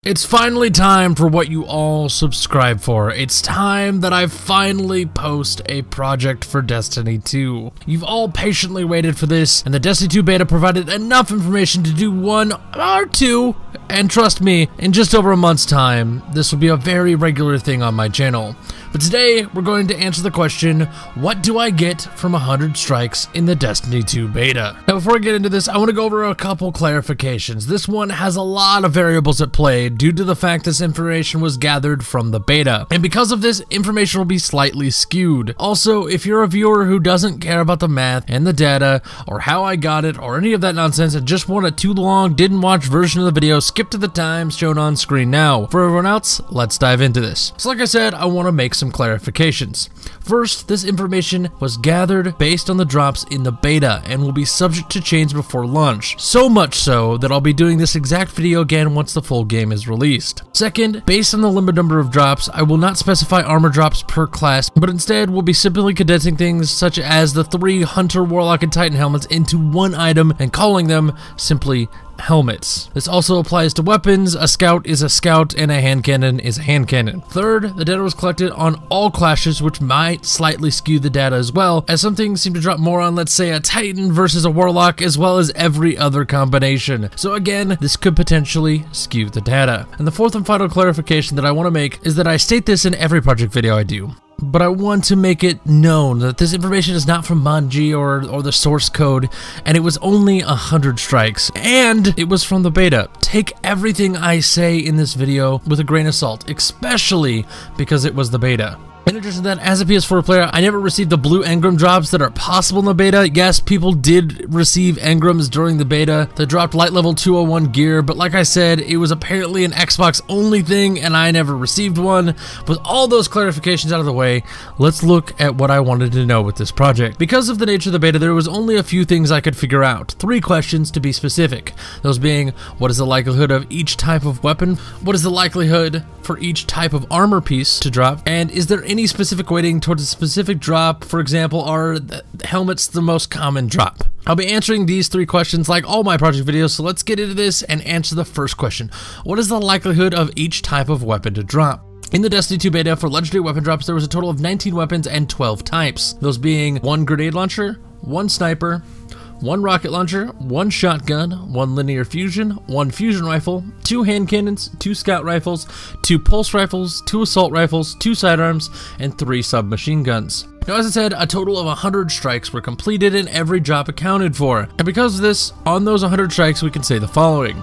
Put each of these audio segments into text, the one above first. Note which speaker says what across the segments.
Speaker 1: It's finally time for what you all subscribe for. It's time that I finally post a project for Destiny 2. You've all patiently waited for this, and the Destiny 2 beta provided enough information to do one or two, and trust me, in just over a month's time, this will be a very regular thing on my channel. But today, we're going to answer the question, what do I get from 100 strikes in the Destiny 2 beta? Now before I get into this, I want to go over a couple clarifications. This one has a lot of variables at play due to the fact this information was gathered from the beta. And because of this, information will be slightly skewed. Also, if you're a viewer who doesn't care about the math and the data, or how I got it, or any of that nonsense, and just want a too long, didn't watch version of the video, skip to the times shown on screen now. For everyone else, let's dive into this. So like I said, I want to make some clarifications. First, this information was gathered based on the drops in the beta and will be subject to change before launch. So much so that I'll be doing this exact video again once the full game is released. Second, based on the limited number of drops, I will not specify armor drops per class, but instead will be simply condensing things such as the 3 Hunter, Warlock, and Titan helmets into one item and calling them simply helmets. This also applies to weapons. A scout is a scout and a hand cannon is a hand cannon. Third, the data was collected on all classes, which might slightly skew the data as well, as some things seem to drop more on, let's say, a Titan versus a Warlock, as well as every other combination. So again, this could potentially skew the data. And the fourth and final clarification that I want to make is that I state this in every project video I do, but I want to make it known that this information is not from Bungie or the source code, and it was only 100 strikes, and it was from the beta. Take everything I say in this video with a grain of salt, especially because it was the beta. In addition to that, as a PS4 player, I never received the blue engram drops that are possible in the beta. Yes, people did receive engrams during the beta that dropped light level 201 gear, but like I said, it was apparently an Xbox only thing and I never received one. With all those clarifications out of the way, let's look at what I wanted to know with this project. Because of the nature of the beta, there was only a few things I could figure out. 3 questions to be specific. Those being, what is the likelihood of each type of weapon? What is the likelihood for each type of armor piece to drop? And is there any specific weighting towards a specific drop? For example, are the helmets the most common drop? I'll be answering these 3 questions like all my project videos, so let's get into this and answer the first question. What is the likelihood of each type of weapon to drop? In the Destiny 2 beta, for legendary weapon drops, there was a total of 19 weapons and 12 types. Those being 1 grenade launcher, 1 sniper, 1 rocket launcher, 1 shotgun, 1 linear fusion, 1 fusion rifle, 2 hand cannons, 2 scout rifles, 2 pulse rifles, 2 assault rifles, 2 sidearms, and 3 submachine guns. Now, as I said, a total of 100 strikes were completed and every drop accounted for. And because of this, on those 100 strikes, we can say the following.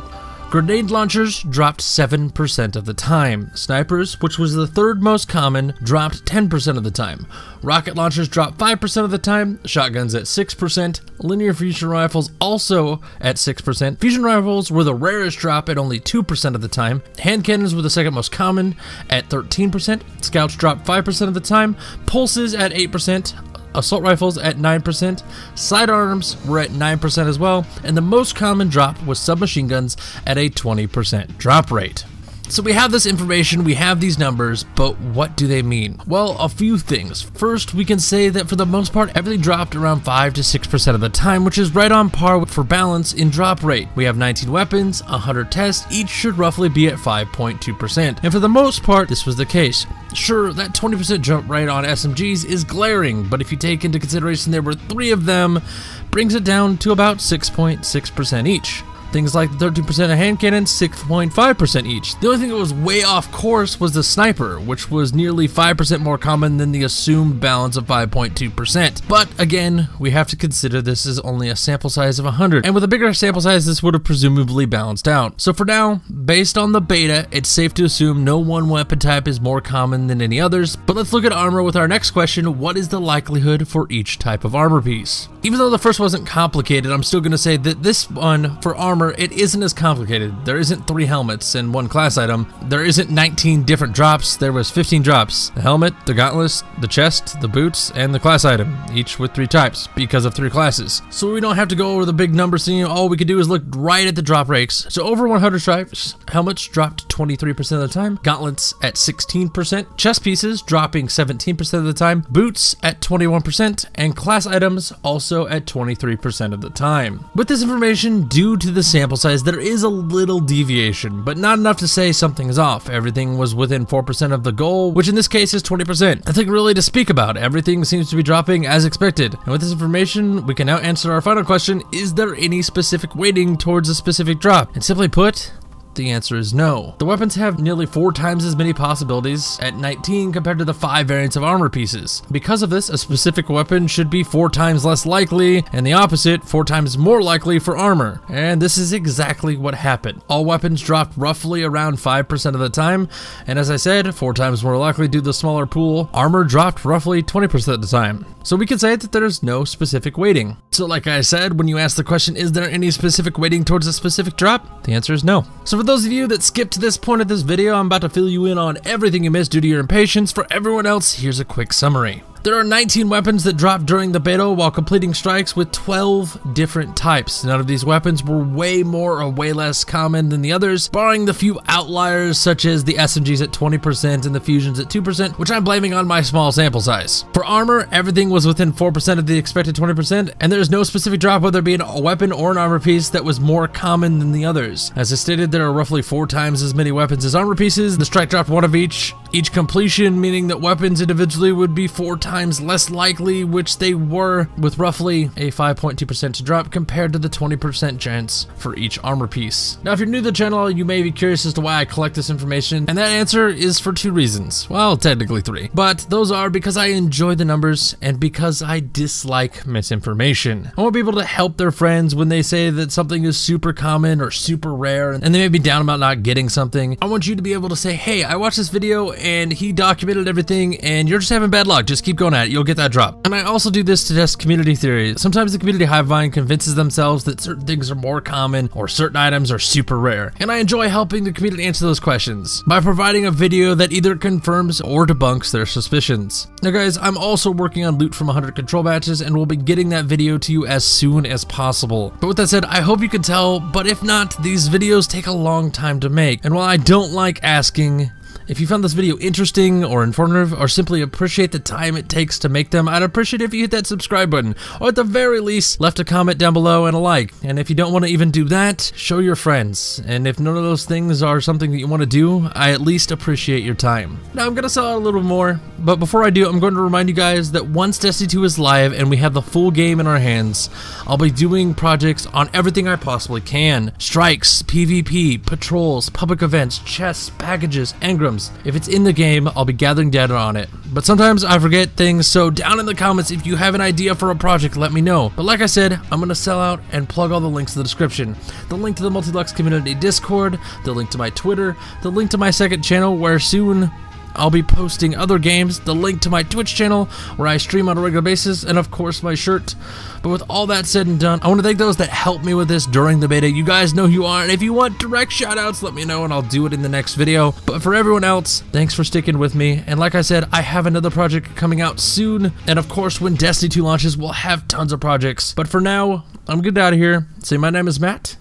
Speaker 1: Grenade launchers dropped 7% of the time. Snipers, which was the 3rd most common, dropped 10% of the time. Rocket launchers dropped 5% of the time. Shotguns at 6%. Linear fusion rifles also at 6%. Fusion rifles were the rarest drop at only 2% of the time. Hand cannons were the 2nd most common at 13%. Scouts dropped 5% of the time. Pulses at 8%. Assault rifles at 9%, sidearms were at 9% as well, and the most common drop was submachine guns at a 20% drop rate. So we have this information, we have these numbers, but what do they mean? Well, a few things. First, we can say that for the most part, everything dropped around 5 to 6% of the time, which is right on par for balance in drop rate. We have 19 weapons, 100 tests, each should roughly be at 5.2%. And for the most part, this was the case. Sure, that 20% jump rate on SMGs is glaring, but if you take into consideration there were 3 of them, brings it down to about 6.6% each. Things like the 13% of hand cannons, 6.5% each. The only thing that was way off course was the sniper, which was nearly 5% more common than the assumed balance of 5.2%. But again, we have to consider this is only a sample size of 100, and with a bigger sample size, this would have presumably balanced out. So for now, based on the beta, it's safe to assume no one weapon type is more common than any others. But let's look at armor with our next question. What is the likelihood for each type of armor piece? Even though the first wasn't complicated, I'm still going to say that this one, for armor, it isn't as complicated. There isn't 3 helmets and 1 class item. There isn't 19 different drops. There was 15 drops. The helmet, the gauntlets, the chest, the boots, and the class item, each with 3 types because of 3 classes. So we don't have to go over the big numbers. All we could do is look right at the drop rates. So over 100 strikes, helmets dropped 23% of the time, gauntlets at 16%, chest pieces dropping 17% of the time, boots at 21%, and class items also at 23% of the time. With this information, due to the sample size, there is a little deviation, but not enough to say something is off. Everything was within 4% of the goal, which in this case is 20%. Nothing really to speak about. Everything seems to be dropping as expected. And with this information, we can now answer our final question: is there any specific weighting towards a specific drop? And simply put, the answer is no. The weapons have nearly 4 times as many possibilities at 19 compared to the 5 variants of armor pieces. Because of this, a specific weapon should be 4 times less likely, and the opposite, 4 times more likely for armor. And this is exactly what happened. All weapons dropped roughly around 5% of the time, and as I said, 4 times more likely due to the smaller pool. Armor dropped roughly 20% of the time. So we can say that there's no specific weighting. So like I said, when you ask the question, is there any specific weighting towards a specific drop? The answer is no. So for those of you that skipped to this point of this video, I'm about to fill you in on everything you missed due to your impatience. For everyone else, here's a quick summary. There are 19 weapons that dropped during the beta while completing strikes with 12 different types. None of these weapons were way more or way less common than the others, barring the few outliers such as the SMGs at 20% and the fusions at 2%, which I'm blaming on my small sample size. For armor, everything was within 4% of the expected 20%, and there's no specific drop, whether it be a weapon or an armor piece, that was more common than the others. As I stated, there are roughly 4 times as many weapons as armor pieces. The strike dropped 1 of each completion, meaning that weapons individually would be 4 times less likely, which they were, with roughly a 5.2% drop compared to the 20% chance for each armor piece. Now, if you're new to the channel, you may be curious as to why I collect this information, and that answer is for 2 reasons. Well, technically 3, but those are because I enjoy the numbers and because I dislike misinformation. I want people to help their friends when they say that something is super common or super rare, and they may be down about not getting something. I want you to be able to say, hey, I watched this video and he documented everything and you're just having bad luck, just keep going at it, you'll get that drop. And I also do this to test community theory. Sometimes the community hive mind convinces themselves that certain things are more common or certain items are super rare, and I enjoy helping the community answer those questions by providing a video that either confirms or debunks their suspicions. Now guys, I'm also working on loot from 100 control matches, and we'll be getting that video to you as soon as possible. But with that said, I hope you can tell, but if not, these videos take a long time to make, and while I don't like asking, if you found this video interesting or informative, or simply appreciate the time it takes to make them, I'd appreciate if you hit that subscribe button, or at the very least, left a comment down below and a like. And if you don't want to even do that, show your friends. And if none of those things are something that you want to do, I at least appreciate your time. Now, I'm going to sell out a little more, but before I do, I'm going to remind you guys that once Destiny 2 is live and we have the full game in our hands, I'll be doing projects on everything I possibly can. Strikes, PvP, patrols, public events, chests, packages, engrams. If it's in the game, I'll be gathering data on it. But sometimes I forget things, so down in the comments, if you have an idea for a project, let me know. But like I said, I'm gonna sell out and plug all the links in the description. The link to the Multilux community Discord, the link to my Twitter, the link to my second channel where soon I'll be posting other games, the link to my Twitch channel where I stream on a regular basis, and of course my shirt. But with all that said and done, I want to thank those that helped me with this during the beta. You guys know who you are, and if you want direct shoutouts, let me know and I'll do it in the next video. But for everyone else, thanks for sticking with me. And like I said, I have another project coming out soon, and of course when Destiny 2 launches, we'll have tons of projects. But for now, I'm getting out of here. Say my name is Matt,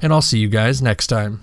Speaker 1: and I'll see you guys next time.